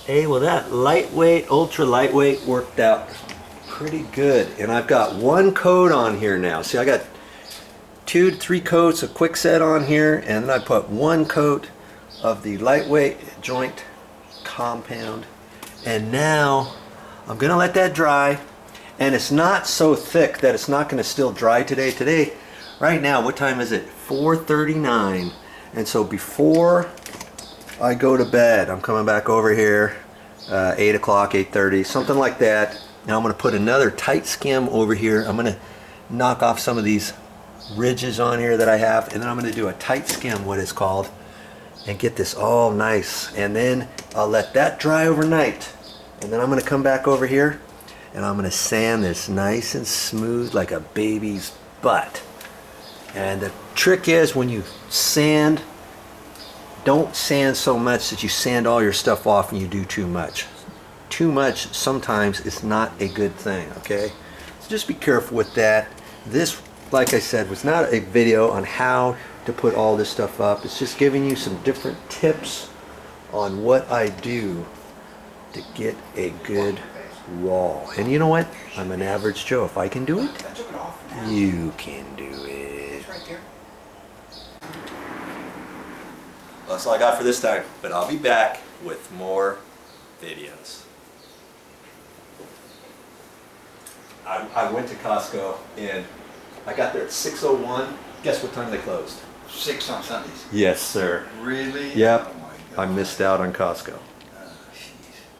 Hey, well that lightweight, ultra lightweight worked out pretty good. And I've got one coat on here now. See, I got 2 to 3 coats of Quickset on here, and then I put one coat of the lightweight joint compound. And now I'm gonna let that dry. And it's not so thick that it's not gonna still dry today. Today, right now, what time is it? 4:39. And so before I go to bed, I'm coming back over here, 8 o'clock, 8:30, something like that. Now I'm going to put another tight skim over here. I'm going to knock off some of these ridges on here that I have, and then I'm going to do a tight skim, what it's called, and get this all nice. And then I'll let that dry overnight. And then I'm going to come back over here, and I'm going to sand this nice and smooth like a baby's butt. And the trick is, when you sand, don't sand so much that you sand all your stuff off and you do too much. Too much sometimes is not a good thing, okay? So just be careful with that. This, like I said, was not a video on how to put all this stuff up. It's just giving you some different tips on what I do to get a good wall. And you know what? I'm an average Joe. If I can do it, you can do it. That's all I got for this time, but I'll be back with more videos. I went to Costco and I got there at 6:01. Guess what time they closed? 6 on Sundays. Yes, sir. Really? Yep. Oh my God. I missed out on Costco.